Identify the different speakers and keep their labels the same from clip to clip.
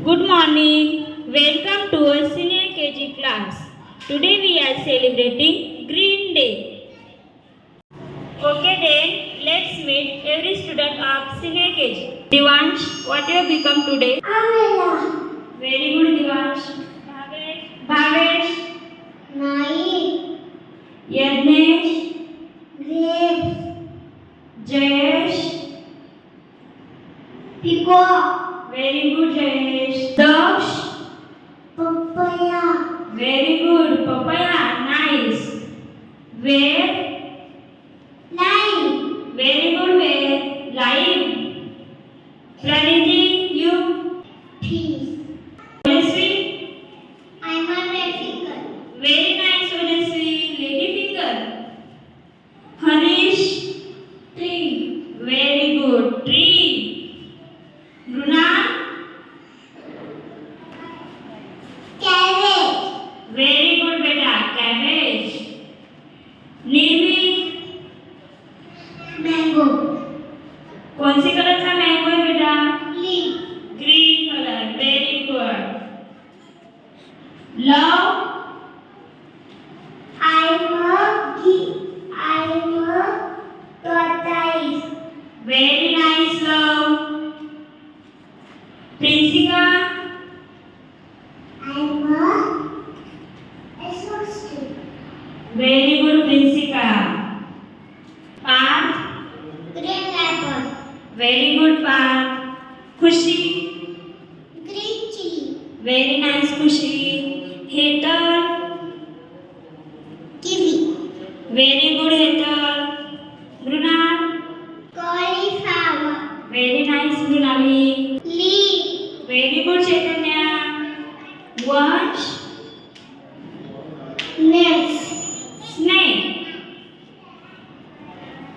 Speaker 1: Good morning. Welcome to our senior KG class. Today we are celebrating Green Day. Okay then, let's meet every student of senior KG. Divansh, what you have become today?
Speaker 2: Amela.
Speaker 1: Very good, Divansh. Bhavesh.
Speaker 2: Naik.
Speaker 1: Yadnesh.
Speaker 2: Grapes.
Speaker 1: Jayesh.
Speaker 2: Peacock.
Speaker 1: Very good, Jayesh. Daksh.
Speaker 2: Papaya.
Speaker 1: Very good. Papaya. Nice. Where?
Speaker 2: Lime.
Speaker 1: Very good. Where? Live. Praniti, you?
Speaker 2: Peace.
Speaker 1: Ojasvi.
Speaker 2: I'm a radical.
Speaker 1: Very nice, Ojasvi. Lady finger. Harish.
Speaker 2: Tree.
Speaker 1: Very good. Tree. Brunal.
Speaker 2: Carrot.
Speaker 1: Very good, beta. Cabbage. Nirvi.
Speaker 2: Mango.
Speaker 1: कौन सी colour का mango है बेटा?
Speaker 2: Leaf.
Speaker 1: Green colour. Very good. Love.
Speaker 2: I'm a tortoise.
Speaker 1: Very nice, love. Prinsika.
Speaker 2: I'm a exhausted.
Speaker 1: Very good, Prinsika. Parth.
Speaker 2: Green apple.
Speaker 1: Very good, Parth. Khushi.
Speaker 2: Green chili.
Speaker 1: Very nice, Khushi. Hetal.
Speaker 2: Kiwi.
Speaker 1: Very good, Hetal. Brunal.
Speaker 2: Cauliflower.
Speaker 1: Very nice, Brunali.
Speaker 2: Leaf.
Speaker 1: Very good, Chaitanya. Watch.
Speaker 2: Nest.
Speaker 1: Snake.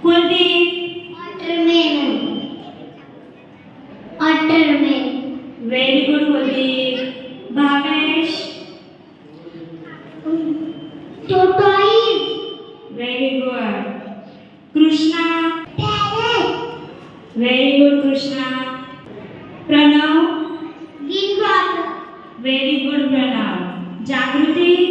Speaker 1: Kuldeep.
Speaker 2: Watermelon. Watermelon.
Speaker 1: Very good, Kuldeep. Bhavesh.
Speaker 2: Tortoise.
Speaker 1: Very good. Krishna.
Speaker 2: Parrot.
Speaker 1: Very good, Krishna. Pranav.
Speaker 2: Green water.
Speaker 1: Very good, Pranav. Jagruti.